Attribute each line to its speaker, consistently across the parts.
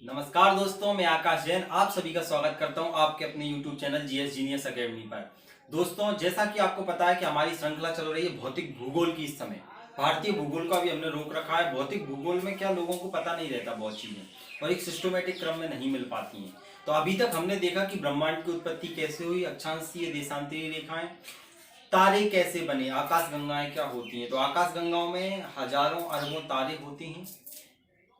Speaker 1: नमस्कार दोस्तों, मैं आकाश जैन आप सभी का स्वागत करता हूं आपके अपने YouTube channel GS genius academy पर। दोस्तों, जैसा कि आपको पता है कि हमारी श्रृंखला चल रही है भौतिक भूगोल की। इस समय भारतीय भूगोल का भी हमने रोक रखा है। भौतिक भूगोल में क्या लोगों को पता नहीं रहता बहुत चीजें और एक सिस्टमेटिक क्रम में नहीं मिल पाती हैं। तो अभी तक हमने देखा कि ब्रह्मांड की उत्पत्ति कैसे हुई, अक्षांशीय देशांतरीय रेखाएं, तारे कैसे बने, आकाश गंगाएं क्या होती हैं। तो आकाश गंगाओं में हजारों अरबों तारे होते हैं।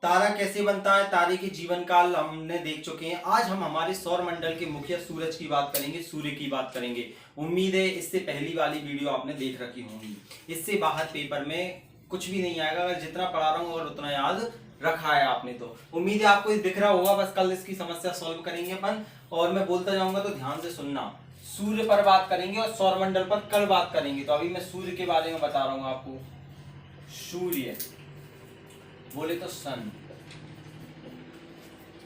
Speaker 1: तारा कैसे बनता है, तारे के जीवन काल हमने देख चुके हैं। आज हम हमारे सौर मंडल के मुखिया सूरज की बात करेंगे, सूर्य की बात करेंगे। उम्मीद है इससे पहली वाली वीडियो आपने देख रखी होंगी। इससे बाहर पेपर में कुछ भी नहीं आएगा, अगर जितना पढ़ा रहा हूँ और उतना याद रखा है आपने। तो उम्मीद है आपको दिख रहा होगा। बस कल इसकी समस्या सॉल्व करेंगे अपन, और मैं बोलता जाऊंगा तो ध्यान से सुनना। सूर्य पर बात करेंगे और सौर मंडल पर कल बात करेंगे। तो अभी मैं सूर्य के बारे में बता रहा हूँ आपको। सूर्य बोले तो सन।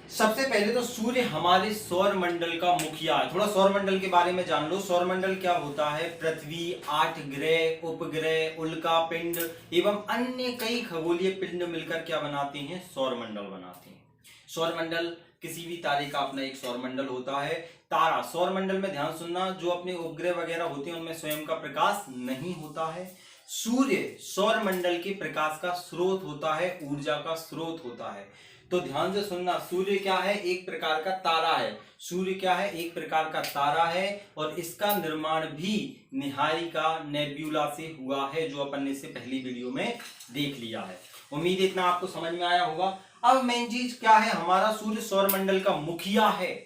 Speaker 1: सबसे पहले तो सूर्य हमारे सौर मंडल का मुखिया है। थोड़ा सौर मंडल के बारे में जान लो। सौर मंडल क्या होता है? पृथ्वी, 8 ग्रह, उपग्रह, उल्का पिंड एवं अन्य कई खगोलीय पिंड मिलकर क्या बनाते हैं? सौर मंडल बनाते हैं। सौर मंडल किसी भी तारे का अपना एक सौर मंडल होता है। तारा सौर मंडल में ध्यान सुनना, जो अपने उपग्रह वगैरह होते हैं उनमें स्वयं का प्रकाश नहीं होता है। सूर्य सौर मंडल के प्रकाश का स्रोत होता है, ऊर्जा का स्रोत होता है। तो ध्यान से सुनना, सूर्य क्या है? एक प्रकार का तारा है। सूर्य क्या है? एक प्रकार का तारा है, और इसका निर्माण भी निहारिका नेब्यूला से हुआ है, जो अपन ने इससे पहली वीडियो में देख लिया है। उम्मीद इतना आपको समझ में आया होगा। अब मेन चीज क्या है? हमारा सूर्य सौर मंडल का मुखिया है।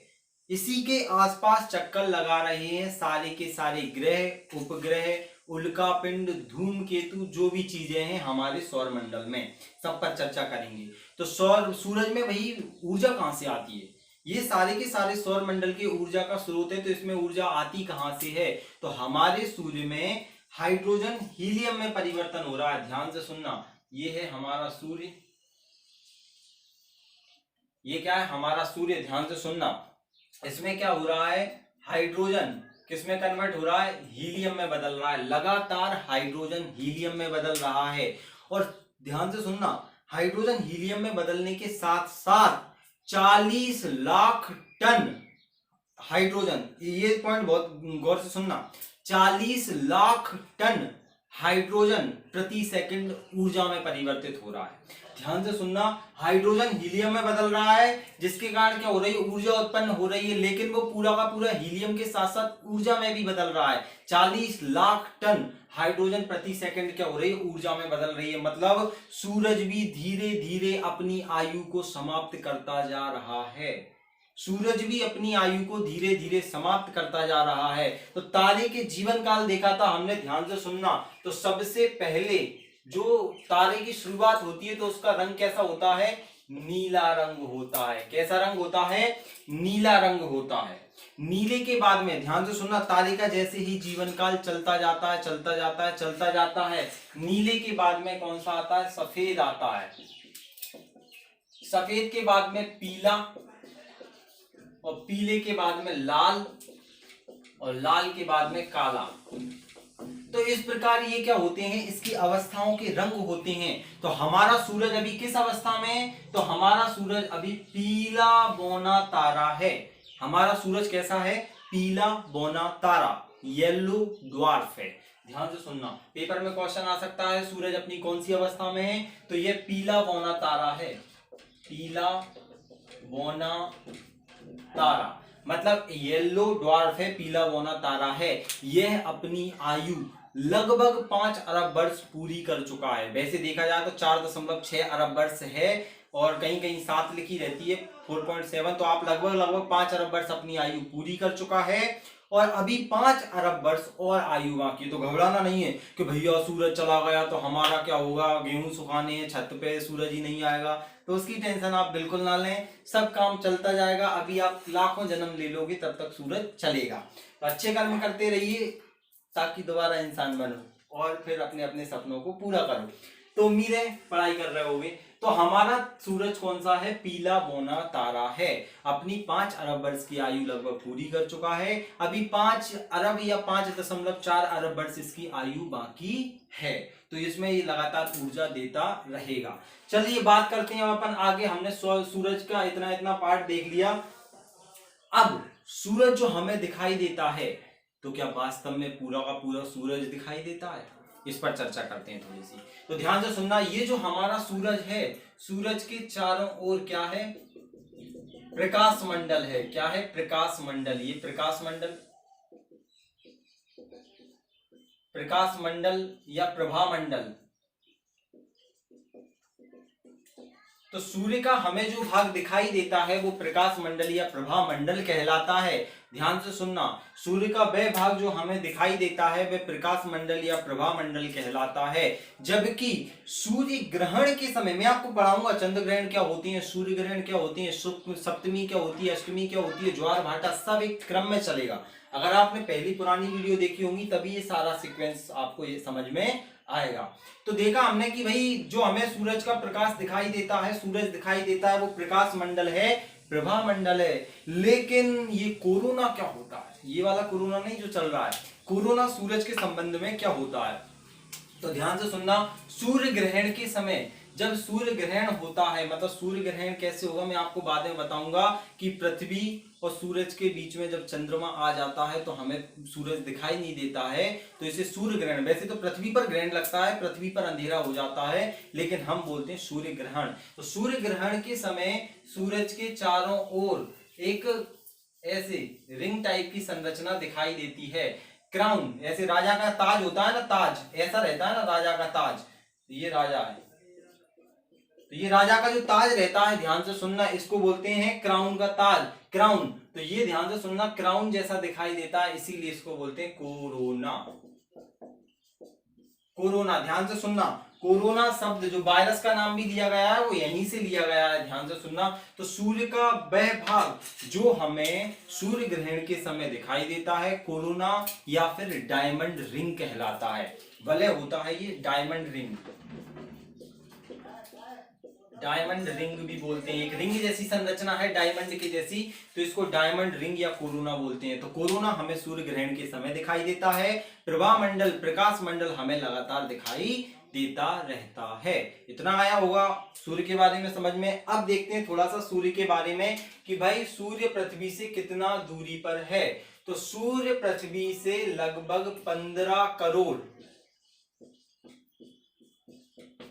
Speaker 1: इसी के आसपास चक्कर लगा रहे हैं सारे के सारे ग्रह, उपग्रह, उल्का पिंड, धूमकेतु, जो भी चीजें हैं हमारे सौर मंडल में, सब पर चर्चा करेंगे। तो सूरज में वही ऊर्जा कहां से आती है? ये सारे के सारे सौर मंडल की ऊर्जा का स्रोत है। तो इसमें ऊर्जा आती कहां से है? तो हमारे सूर्य में हाइड्रोजन हीलियम में परिवर्तन हो रहा है। ध्यान से सुनना, ये है हमारा सूर्य। ये क्या है? हमारा सूर्य। ध्यान से सुनना, इसमें क्या हो रहा है? हाइड्रोजन किसमें कन्वर्ट हो रहा है? हीलियम में बदल रहा है। लगातार हाइड्रोजन हीलियम में बदल रहा है। और ध्यान से सुनना, हाइड्रोजन हीलियम में बदलने के साथ साथ 40 लाख टन हाइड्रोजन, ये पॉइंट बहुत गौर से सुनना, 40 लाख टन हाइड्रोजन प्रति सेकंड ऊर्जा में परिवर्तित हो रहा है। ध्यान से सुनना, हाइड्रोजन हीलियम में बदल रहा है, जिसके कारण क्या हो रही है? ऊर्जा उत्पन्न हो रही है, लेकिन वो पूरा का पूरा हीलियम के साथ साथ ऊर्जा में भी बदल रहा है। 40 लाख टन हाइड्रोजन प्रति सेकंड क्या हो रही है? ऊर्जा में बदल रही है। मतलब सूरज भी धीरे धीरे अपनी आयु को समाप्त करता जा रहा है। सूरज भी अपनी आयु को धीरे धीरे समाप्त करता जा रहा है। तो तारे के जीवन काल देखा था हमने। ध्यान से सुनना, तो सबसे पहले जो तारे की शुरुआत होती है तो उसका रंग कैसा होता है? नीला रंग होता है। कैसा रंग होता है? नीला रंग होता है। नीले के बाद में, ध्यान से सुनना, तारे का जैसे ही जीवन काल चलता जाता है, चलता जाता है, चलता जाता है, नीले के बाद में कौन सा आता है? सफेद आता है। सफेद के बाद में पीला, और पीले के बाद में लाल, और लाल के बाद में काला। तो इस प्रकार ये क्या होते हैं? इसकी अवस्थाओं के रंग होते हैं। तो हमारा सूरज अभी किस अवस्था में है? तो हमारा सूरज अभी पीला बौना तारा है। हमारा सूरज कैसा है? पीला बौना तारा, येलो ड्वार्फ है। ध्यान से सुनना, पेपर में क्वेश्चन आ सकता है सूरज अपनी कौन सी अवस्था में है? तो ये पीला बौना तारा है। पीला बौना तारा मतलब येलो ड्वार्फ है, पीला बौना तारा है। यह अपनी आयु लगभग 5 अरब वर्ष पूरी कर चुका है। वैसे देखा जाए तो 4.6 अरब वर्ष है, और कहीं कहीं 7 लिखी रहती है, 4.7। तो आप लगभग 5 अरब वर्ष अपनी आयु पूरी कर चुका है, और अभी 5 अरब वर्ष और आयु बाकी। तो घबराना नहीं है कि भैया सूरज चला गया तो हमारा क्या होगा? गेहूं सुखाने हैं छत पे, सूरज ही नहीं आएगा। तो उसकी टेंशन आप बिल्कुल ना लें, सब काम चलता जाएगा। अभी आप लाखों जन्म ले लोगे, तब तक सूरज चलेगा। तो अच्छे कर्म करते रहिए ताकि दोबारा इंसान बनो और फिर अपने अपने सपनों को पूरा करो। तो उम्मीद है पढ़ाई कर रहे होगे। तो हमारा सूरज कौन सा है? पीला बौना तारा है। अपनी 5 अरब वर्ष की आयु लगभग पूरी कर चुका है। अभी 5 अरब या 5.4 अरब वर्ष इसकी आयु बाकी है। तो इसमें ये लगातार ऊर्जा देता रहेगा। चलिए बात करते हैं अपन आगे। हमने सूरज का इतना इतना पार्ट देख लिया। अब सूरज जो हमें दिखाई देता है, तो क्या वास्तव में पूरा का पूरा सूरज दिखाई देता है? इस पर चर्चा करते हैं थोड़ी सी। तो ध्यान से सुनना, ये जो हमारा सूरज है, सूरज के चारों ओर क्या है? प्रकाश मंडल है। क्या है? प्रकाश मंडल। ये प्रकाश मंडल, प्रकाश मंडल या प्रभा मंडल। तो सूर्य का हमें जो भाग दिखाई देता है वो प्रकाश मंडल या प्रभा मंडल कहलाता है। ध्यान से सुनना, सूर्य का वह भाग जो हमें दिखाई देता है वह प्रकाश मंडल या प्रभा मंडल कहलाता है। जबकि सूर्य ग्रहण के समय, मैं आपको पढ़ाऊंगा चंद्र ग्रहण क्या होती है, सूर्य ग्रहण क्या होती है, सप्तमी क्या होती है, अष्टमी क्या होती है, ज्वार भाटा, सब एक क्रम में चलेगा। अगर आपने पहली पुरानी वीडियो देखी होंगी तभी ये सारा सीक्वेंस आपको ये समझ में आएगा। तो देखा हमने कि भाई जो हमें सूरज का प्रकाश दिखाई देता है, सूरज दिखाई देता है, वो प्रकाश मंडल है, प्रभा मंडल है। लेकिन ये कोरोना क्या होता है? ये वाला कोरोना नहीं जो चल रहा है, कोरोना सूरज के संबंध में क्या होता है? तो ध्यान से सुनना, सूर्य ग्रहण के समय जब सूर्य ग्रहण होता है, मतलब सूर्य ग्रहण कैसे होगा मैं आपको बाद में बताऊंगा कि पृथ्वी और सूरज के बीच में जब चंद्रमा आ जाता है तो हमें सूरज दिखाई नहीं देता है, तो इसे सूर्य ग्रहण। वैसे तो पृथ्वी पर ग्रहण लगता है, पृथ्वी पर अंधेरा हो जाता है, लेकिन हम बोलते हैं सूर्य ग्रहण। तो सूर्य ग्रहण के समय सूरज के चारों ओर एक ऐसे रिंग टाइप की संरचना दिखाई देती है, क्राउन। ऐसे राजा का ताज होता है ना, ताज ऐसा रहता है ना राजा का ताज। ये राजा है, तो ये राजा का जो ताज रहता है, ध्यान से सुनना, इसको बोलते हैं क्राउन का ताज, क्राउन। तो ये ध्यान से सुनना, क्राउन जैसा दिखाई देता है, इसीलिए इसको बोलते हैं कोरोना। कोरोना, ध्यान से सुनना, कोरोना शब्द जो वायरस का नाम भी दिया गया है वो यहीं से लिया गया है। ध्यान से सुनना, तो सूर्य का वह भाग जो हमें सूर्य ग्रहण के समय दिखाई देता है, कोरोना या फिर डायमंड रिंग कहलाता है। वलय होता है ये डायमंड रिंग, डायमंड रिंग भी बोलते हैं। एक रिंग जैसी संरचना है डायमंड की जैसी, तो इसको डायमंड रिंग या कोरोना बोलते हैं। तो कोरोना हमें सूर्य ग्रहण के समय दिखाई देता है। प्रभा मंडल, प्रकाश मंडल हमें लगातार दिखाई देता रहता है। इतना आया होगा सूर्य के बारे में समझ में। अब देखते हैं थोड़ा सा सूर्य के बारे में कि भाई सूर्य पृथ्वी से कितना दूरी पर है। तो सूर्य पृथ्वी से लगभग 15 करोड़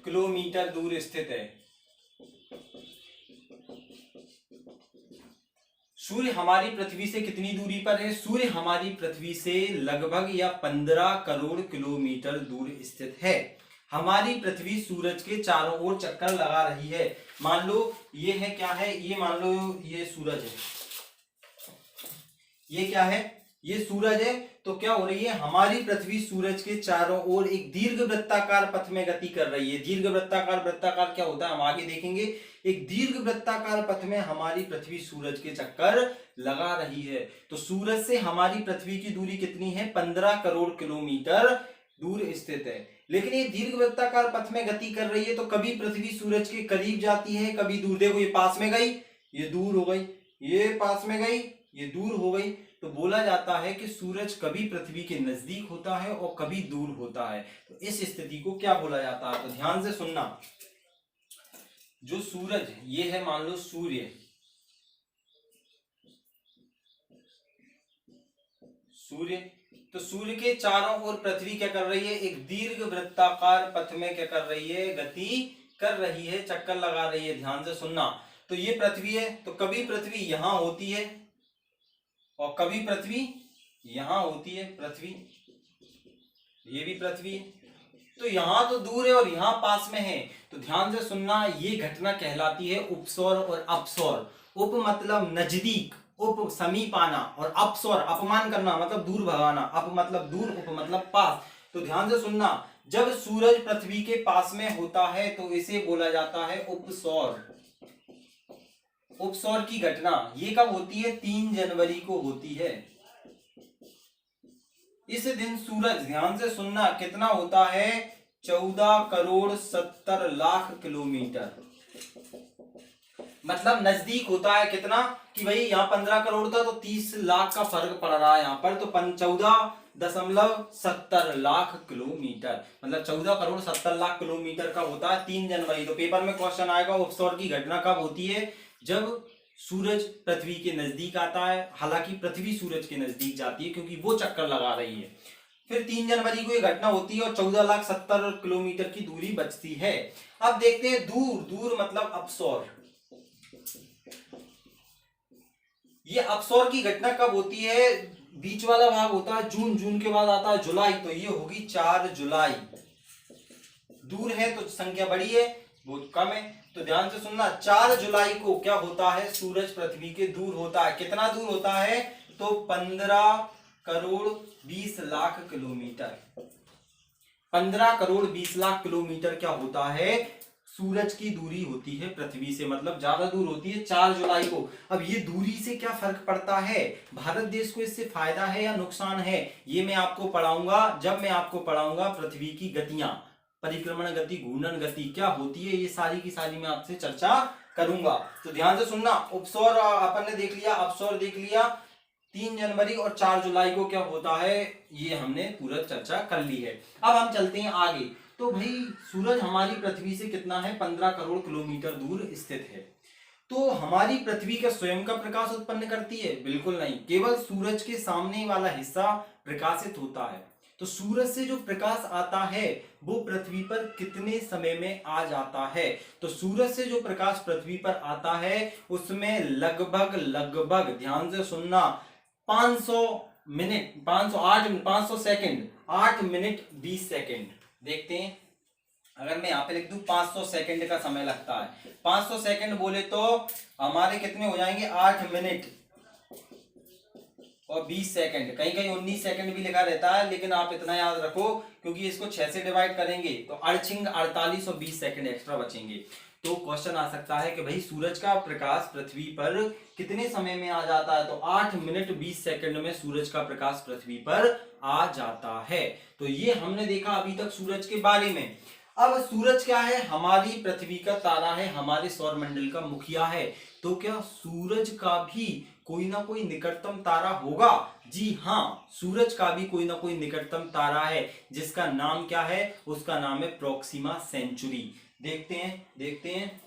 Speaker 1: किलोमीटर दूर स्थित है। सूर्य हमारी पृथ्वी से कितनी दूरी पर है? सूर्य हमारी पृथ्वी से लगभग या 15 करोड़ किलोमीटर दूर स्थित है। हमारी पृथ्वी सूरज के चारों ओर चक्कर लगा रही है। मान लो ये है, क्या है ये, मान लो ये सूरज है, ये क्या है, ये सूरज है। तो क्या हो रही है, हमारी पृथ्वी सूरज के चारों ओर एक दीर्घ वृत्ताकार पथ में गति कर रही है। दीर्घ वृत्ताकार, वृत्ताकार क्या होता है हम आगे देखेंगे। एक दीर्घ वृत्ताकार पथ में हमारी पृथ्वी सूरज के चक्कर लगा रही है। तो सूरज से हमारी पृथ्वी की दूरी कितनी है? 15 करोड़ किलोमीटर दूर स्थित है। लेकिन ये दीर्घ वृत्ताकार पथ में गति कर रही है, तो कभी पृथ्वी सूरज के करीब जाती है, कभी दूर। देखो ये पास में गई, ये दूर हो गई, ये पास में गई, ये दूर हो गई। तो बोला जाता है कि सूरज कभी पृथ्वी के नजदीक होता है और कभी दूर होता है। तो इस स्थिति को क्या बोला जाता है? तो ध्यान से सुनना, जो सूरज ये है, मान लो सूर्य, सूर्य, तो सूर्य के चारों ओर पृथ्वी क्या कर रही है? एक दीर्घ वृत्ताकार पथ में क्या कर रही है? गति कर रही है, चक्कर लगा रही है। ध्यान से सुनना, तो ये पृथ्वी है, तो कभी पृथ्वी यहां होती है और कभी पृथ्वी यहां होती है। पृथ्वी, ये भी पृथ्वी है, तो यहां तो दूर है और यहां पास में है। तो ध्यान से सुनना, ये घटना कहलाती है उपसौर और अपसौर। उप मतलब नजदीक, उप समीप आना, और अपसौर अपमान करना मतलब दूर भगाना। अप मतलब दूर, उप मतलब पास। तो ध्यान से सुनना, जब सूरज पृथ्वी के पास में होता है तो इसे बोला जाता है उपसौर। उपसौर की घटना ये कब होती है? 3 जनवरी को होती है। इस दिन सूरज, ध्यान से सुनना, कितना होता है? 14 करोड़ 70 लाख किलोमीटर। मतलब नजदीक होता है कितना कि भाई यहाँ 15 करोड़ था तो 30 लाख का फर्क पड़ रहा है यहाँ पर, तो 14.70 लाख किलोमीटर, मतलब 14 करोड़ 70 लाख किलोमीटर का होता है 3 जनवरी। तो पेपर में क्वेश्चन आएगा ऑफशोर की घटना कब होती है, जब सूरज पृथ्वी के नजदीक आता है। हालांकि पृथ्वी सूरज के नजदीक जाती है क्योंकि वो चक्कर लगा रही है। फिर 3 जनवरी को ये घटना होती है और 14,70,000 किलोमीटर की दूरी बचती है। अब देखते हैं दूर, दूर मतलब अपसौर। ये अपसौर की घटना कब होती है, बीच वाला भाग होता है जून, जून के बाद आता है जुलाई, तो ये होगी 4 जुलाई। दूर है तो संख्या बड़ी है, बहुत कम है, तो ध्यान से सुनना। 4 जुलाई को क्या होता है, सूरज पृथ्वी के दूर होता है। कितना दूर होता है, तो 15 करोड़ 20 लाख किलोमीटर। 15 करोड़ 20 लाख किलोमीटर क्या होता है, सूरज की दूरी होती है पृथ्वी से, मतलब ज्यादा दूर होती है 4 जुलाई को। अब ये दूरी से क्या फर्क पड़ता है, भारत देश को इससे फायदा है या नुकसान है, ये मैं आपको पढ़ाऊंगा जब मैं आपको पढ़ाऊंगा पृथ्वी की गतियां, परिक्रमण गति, घूर्णन गति क्या होती है, ये सारी की सारी मैं आपसे चर्चा करूंगा। तो ध्यान से सुनना। उपसौर अपन ने देख लिया, अपसौर देख लिया, 3 जनवरी और 4 जुलाई को क्या होता है ये हमने पूरा चर्चा कर ली है। अब हम चलते हैं आगे। तो भाई सूरज हमारी पृथ्वी से कितना है, 15 करोड़ किलोमीटर दूर स्थित है। तो हमारी पृथ्वी का स्वयं का प्रकाश उत्पन्न करती है, बिल्कुल नहीं, केवल सूरज के सामने वाला हिस्सा प्रकाशित होता है। तो सूरज से जो प्रकाश आता है वो पृथ्वी पर कितने समय में आ जाता है, तो सूरज से जो प्रकाश पृथ्वी पर आता है उसमें लगभग लगभग, ध्यान से सुनना, 500 मिनट, 500 सेकंड, 8 मिनट 20 सेकंड। देखते हैं, अगर मैं यहाँ पे लिख दूं 500 सेकंड का समय लगता है, 500 सेकंड बोले तो हमारे कितने हो जाएंगे, 8 मिनट और 20 सेकंड। कहीं कहीं 19 सेकंड भी लिखा रहता है, लेकिन आप इतना याद रखो क्योंकि इसको 6 से डिवाइड करेंगे तो 48 और 20 सेकंड एक्स्ट्रा बचेंगे। तो क्वेश्चन आ सकता है कि भाई सूरज का प्रकाश पृथ्वी पर कितने समय में आ जाता है, तो 8 मिनट 20 सेकंड में सूरज का प्रकाश पृथ्वी पर आ जाता है। तो ये हमने देखा अभी तक सूरज के बारे में। अब सूरज क्या है, हमारी पृथ्वी का तारा है, हमारे सौर मंडल का मुखिया है। तो क्या सूरज का भी कोई ना कोई निकटतम तारा होगा, जी हाँ, सूरज का भी कोई ना कोई निकटतम तारा है जिसका नाम क्या है, उसका नाम है प्रोक्सिमा सेंचुरी। देखते हैं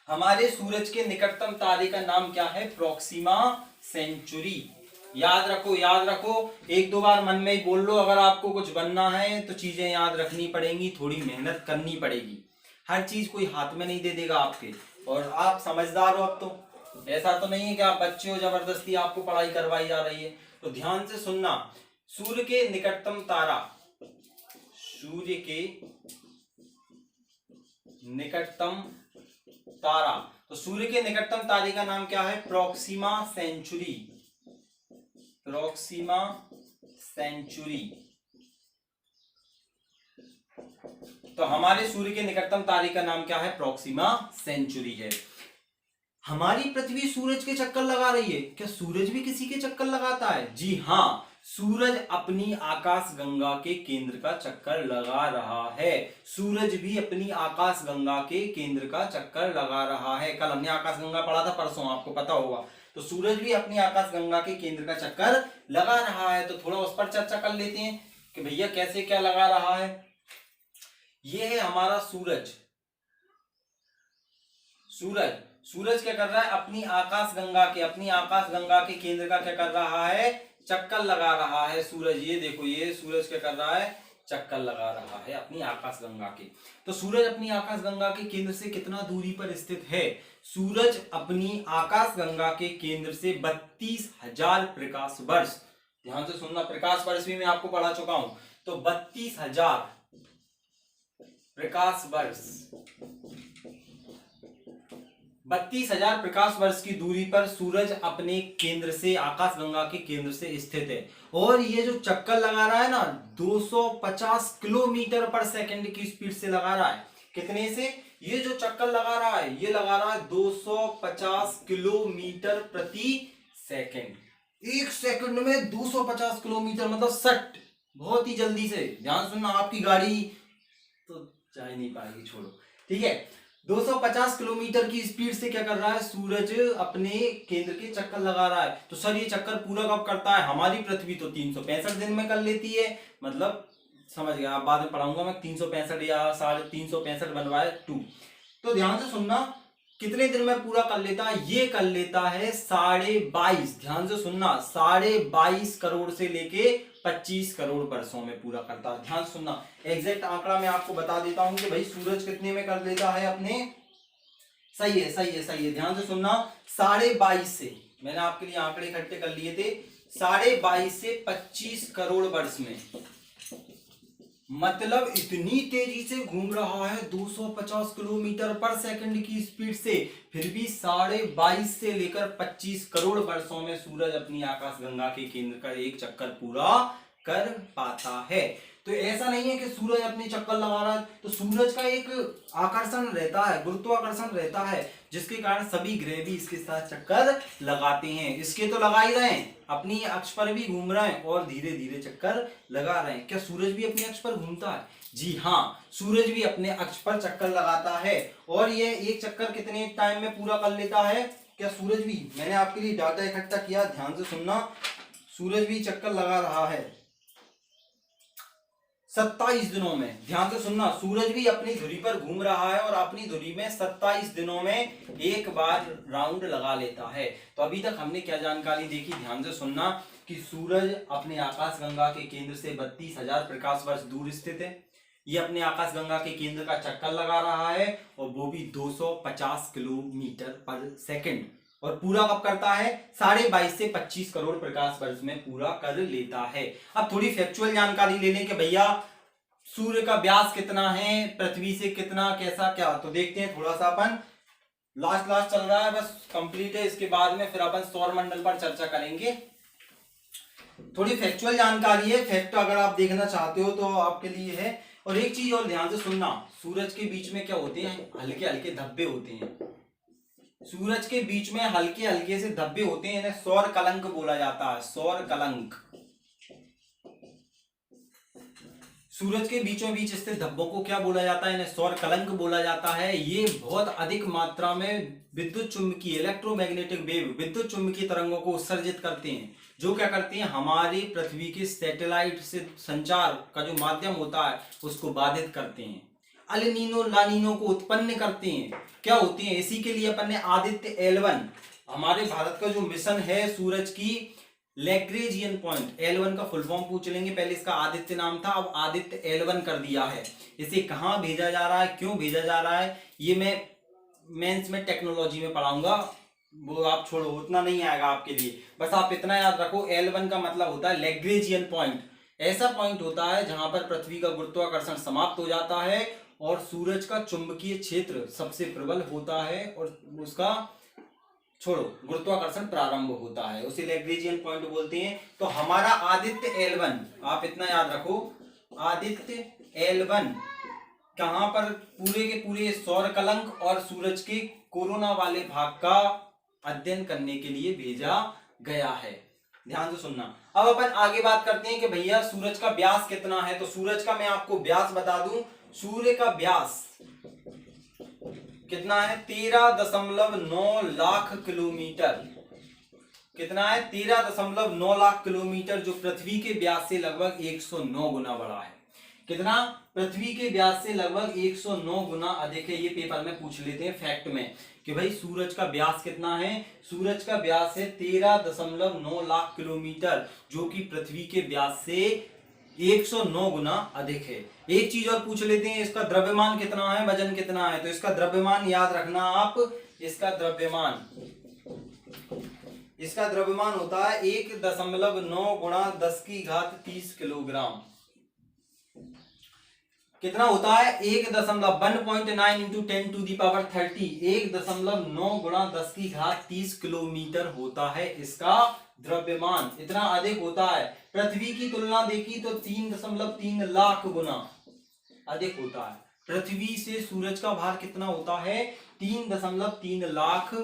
Speaker 1: हमारे सूरज के निकटतम तारे का नाम क्या है, प्रोक्सिमा सेंचुरी। याद रखो, याद रखो, एक दो बार मन में ही बोल लो। अगर आपको कुछ बनना है तो चीजें याद रखनी पड़ेंगी, थोड़ी मेहनत करनी पड़ेगी, हर चीज कोई हाथ में नहीं दे देगा आपके। और आप समझदार हो, अब तो ऐसा तो नहीं है कि आप बच्चे हो जबरदस्ती आपको पढ़ाई करवाई जा रही है। तो ध्यान से सुनना, सूर्य के निकटतम तारा, सूर्य के निकटतम तारा, तो सूर्य के निकटतम तारे का नाम क्या है, प्रोक्सिमा सेंचुरी। Proxima Centauri. तो हमारे सूर्य के निकटतम तारे का नाम क्या है, प्रोक्सिमा सेंचुरी है। हमारी पृथ्वी सूरज के चक्कर लगा रही है, क्या सूरज भी किसी के चक्कर लगाता है, जी हाँ, सूरज अपनी आकाश गंगा के केंद्र का चक्कर लगा रहा है। सूरज भी अपनी आकाश गंगा के केंद्र का चक्कर लगा रहा है। कल हमने आकाश गंगा पढ़ा था, परसों, आपको पता होगा। तो सूरज भी अपनी आकाश गंगा के केंद्र का चक्कर लगा रहा है। तो थोड़ा उस पर चर्चा कर लेते हैं कि भैया कैसे क्या लगा रहा है। ये है हमारा सूरज। सूरज क्या कर रहा है, अपनी आकाश गंगा के केंद्र का क्या कर रहा है, चक्कर लगा रहा है सूरज। ये देखो, ये सूरज क्या कर रहा है, चक्कर लगा रहा है अपनी आकाश गंगा के। तो सूरज अपनी आकाश गंगा के केंद्र से कितना दूरी पर स्थित है, सूरज अपनी आकाश गंगा के केंद्र से 32,000 प्रकाश वर्ष, ध्यान से सुनना, प्रकाश वर्ष भी मैं आपको पढ़ा चुका हूं, तो 32,000 प्रकाश वर्ष, 32,000 प्रकाश वर्ष की दूरी पर सूरज अपने केंद्र से, आकाश गंगा के केंद्र से स्थित है। और ये जो चक्कर लगा रहा है ना, 250 किलोमीटर पर सेकंड की स्पीड से लगा रहा है। कितने से, ये जो चक्कर लगा रहा है, ये लगा रहा है 250 किलोमीटर प्रति सेकंड। एक सेकंड में 250 किलोमीटर, मतलब सट, बहुत ही जल्दी से। ध्यान सुनना, आपकी गाड़ी तो जा ही नहीं पाएगी, छोड़ो, ठीक है। 250 किलोमीटर की स्पीड से क्या कर रहा है, सूरज अपने केंद्र के चक्कर लगा रहा है। तो सर ये चक्कर पूरा कब करता है, हमारी पृथ्वी तो 365 दिन में कर लेती है, मतलब समझ गया, आप बाद में पढ़ाऊंगा मैं 365 या 365 बनवाए 2। तो ध्यान से सुनना, कितने दिन में पूरा कर लेता है, ये कर लेता है 22.5, ध्यान से सुनना, 22.5 करोड़ से लेके 25 करोड़ वर्षों में पूरा करता है। ध्यान सुनना, एग्जैक्ट आंकड़ा मैं आपको बता देता हूं कि भाई सूरज कितने में कर लेता है अपने, सही है सही है सही है, ध्यान से सुनना, 22.5 से, मैंने आपके लिए आंकड़े इकट्ठे कर लिए थे, 22.5 से 25 करोड़ वर्ष में, मतलब इतनी तेजी से घूम रहा है 250 किलोमीटर पर सेकंड की स्पीड से, फिर भी 22.5 से लेकर 25 करोड़ वर्षों में सूरज अपनी आकाशगंगा के केंद्र का एक चक्कर पूरा कर पाता है। तो ऐसा नहीं है कि सूरज अपने चक्कर लगा रहा है, तो सूरज का एक आकर्षण रहता है, गुरुत्वाकर्षण रहता है, जिसके कारण सभी ग्रह भी इसके साथ चक्कर लगाते हैं। इसके तो लगा ही रहे हैं, अपनी अक्ष पर भी घूम रहे हैं और धीरे धीरे चक्कर लगा रहे हैं। क्या सूरज भी अपनी अक्ष पर घूमता है? जी हाँ, सूरज भी अपने अक्ष पर चक्कर लगाता है। और ये एक चक्कर कितने टाइम में पूरा कर लेता है? क्या सूरज भी, मैंने आपके लिए डाटा इकट्ठा किया, ध्यान से सुनना, सूरज भी चक्कर लगा रहा है 27 दिनों में। ध्यान से सुनना, सूरज भी अपनी धुरी पर घूम रहा है और अपनी धुरी में 27 दिनों में एक बार राउंड लगा लेता है। तो अभी तक हमने क्या जानकारी देखी, ध्यान से सुनना, कि सूरज अपने आकाशगंगा के केंद्र से 32,000 प्रकाश वर्ष दूर स्थित है। ये अपने आकाशगंगा के केंद्र का चक्कर लगा रहा है और वो भी 250 किलोमीटर पर सेकंड, और पूरा कब करता है? 22.5 से 25 करोड़ प्रकाश वर्ष में पूरा कर लेता है। अब थोड़ी फैक्चुअल जानकारी ले लें कि भैया सूर्य का व्यास कितना है, पृथ्वी से कितना, कैसा क्या, तो देखते हैं थोड़ा सा। अपन लास्ट चल रहा है, बस कंप्लीट है, इसके बाद में फिर अपन सौर मंडल पर चर्चा करेंगे। थोड़ी फैक्चुअल जानकारी है, फैक्ट अगर आप देखना चाहते हो तो आपके लिए है। और एक चीज और ध्यान से सुनना, सूरज के बीच में क्या होते हैं? हल्के हल्के धब्बे होते हैं। सूरज के बीच में हल्के हल्के से धब्बे होते हैं, इन्हें सौर कलंक बोला जाता है, सौर कलंक। सूरज के बीचों बीच स्थित धब्बों को क्या बोला जाता है? इन्हें सौर कलंक बोला जाता है। ये बहुत अधिक मात्रा में विद्युत चुंबकीय, इलेक्ट्रोमैग्नेटिक वेव, विद्युत चुंबकीय तरंगों को उत्सर्जित करते हैं, जो क्या करते हैं, हमारे पृथ्वी के सैटेलाइट से संचार का जो माध्यम होता है उसको बाधित करते हैं, अल नीनो ला नीनो को उत्पन्न करते हैं। क्या होते हैं? इसी के लिए अपन ने आदित्य L1, हमारे भारत का जो मिशन है सूरज की लैग्रेंजियन पॉइंट, L1 का फुल फॉर्म पूछ लेंगे, पहले इसका आदित्य नाम था, अब आदित्य L1 कर दिया है। इसे कहाँ भेजा जा रहा है, क्यों भेजा जा रहा है, ये मैं मेंस में टेक्नोलॉजी में पढ़ाऊंगा, वो आप छोड़ो, उतना नहीं आएगा आपके लिए। बस आप इतना याद रखो, L1 का मतलब होता है लैग्रेंजियन पॉइंट। ऐसा पॉइंट होता है जहां पर पृथ्वी का गुरुत्वाकर्षण समाप्त हो जाता है और सूरज का चुंबकीय क्षेत्र सबसे प्रबल होता है और उसका छोड़ो गुरुत्वाकर्षण प्रारंभ होता है, उसे लैग्रेंजियन पॉइंट बोलते हैं। तो हमारा आदित्य L1, आप इतना याद रखो, आदित्य L1 कहां पर? पूरे के पूरे सौर कलंक और सूरज के कोरोना वाले भाग का अध्ययन करने के लिए भेजा गया है। ध्यान से सुनना। अब अपन आगे बात करते हैं कि भैया सूरज का व्यास कितना है। तो सूरज का मैं आपको व्यास बता दूं, सूर्य का व्यास कितना है? 13.9 लाख किलोमीटर। कितना है? 13.9 लाख किलोमीटर, जो पृथ्वी के व्यास से लगभग 109 गुना बड़ा है। कितना? पृथ्वी के व्यास से लगभग 109 गुना अधिक है। ये पेपर में पूछ लेते हैं फैक्ट में कि भाई सूरज का व्यास कितना है। सूरज का व्यास है 13.9 लाख किलोमीटर, जो कि पृथ्वी के व्यास से 109 गुना अधिक है। एक चीज और पूछ लेते हैं, इसका द्रव्यमान कितना है, वजन कितना है। तो इसका द्रव्यमान याद रखना आप, इसका द्रव्यमान होता है 1.9 गुणा 10 की घात 30 किलोग्राम। कितना होता है? 1.9 इंटू 10 टू दी पावर 30, 1.9 गुणा 10 की घात 30 किलोमीटर होता है इसका द्रव्यमान। इतना अधिक होता है। पृथ्वी की तुलना देखी तो 3.3 लाख गुना अधिक होता है। पृथ्वी से सूरज का भार कितना होता है? 3.3 लाख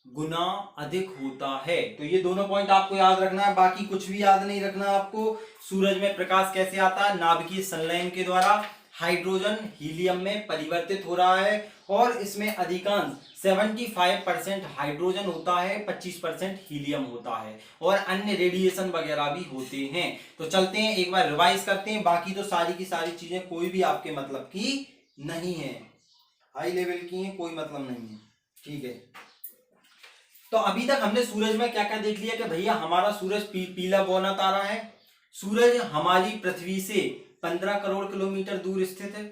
Speaker 1: गुना अधिक होता है। तो ये दोनों पॉइंट आपको याद रखना है, बाकी कुछ भी याद नहीं रखना आपको। सूरज में प्रकाश कैसे आता है? नाभिकीय संलयन के द्वारा। हाइड्रोजन हीलियम में परिवर्तित हो रहा है और इसमें अधिकांश 75% हाइड्रोजन होता है, 25% हीलियम होता है और अन्य रेडिएशन वगैरह भी होते हैं। तो चलते हैं एक बार रिवाइज करते हैं, बाकी तो सारी की सारी चीजें कोई भी आपके मतलब की नहीं है, हाई लेवल की है, कोई मतलब नहीं है, ठीक है। तो अभी तक हमने सूरज में क्या क्या देख लिया कि भैया हमारा सूरज पीला बौना तारा है। सूरज हमारी पृथ्वी से 15 करोड़ किलोमीटर दूर स्थित है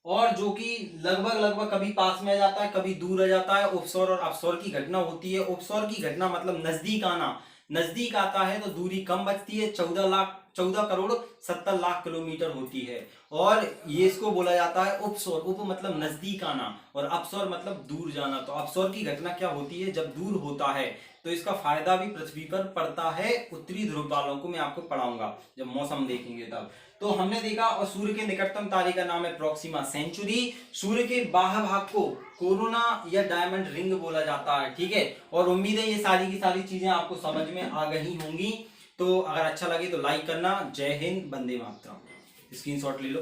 Speaker 1: और जो कि लगभग कभी पास में आ जाता है, कभी दूर आ जाता है। उपसौर और अपसौर की घटना होती है। उपसौर की घटना मतलब नजदीक आना, नजदीक आता है तो दूरी कम बचती है, 14 करोड़ 70 लाख किलोमीटर होती है और ये इसको बोला जाता है उपसौर। उप मतलब नजदीक आना और अपसौर मतलब दूर जाना। तो अपसौर की घटना क्या होती है, जब दूर होता है तो इसका फायदा भी पृथ्वी पर पड़ता है। उत्तरी ध्रुव वालों को मैं आपको पढ़ाऊंगा जब मौसम देखेंगे तब। तो हमने देखा और सूर्य के निकटतम तारे का नाम है प्रोक्सिमा सेंचुरी। सूर्य के बाह्य भाग को कोरोना या डायमंड रिंग बोला जाता है, ठीक है। और उम्मीद है ये सारी की सारी चीजें आपको समझ में आ गई होंगी। तो अगर अच्छा लगे तो लाइक करना। जय हिंद, वंदे मातरम। स्क्रीनशॉट ले लो।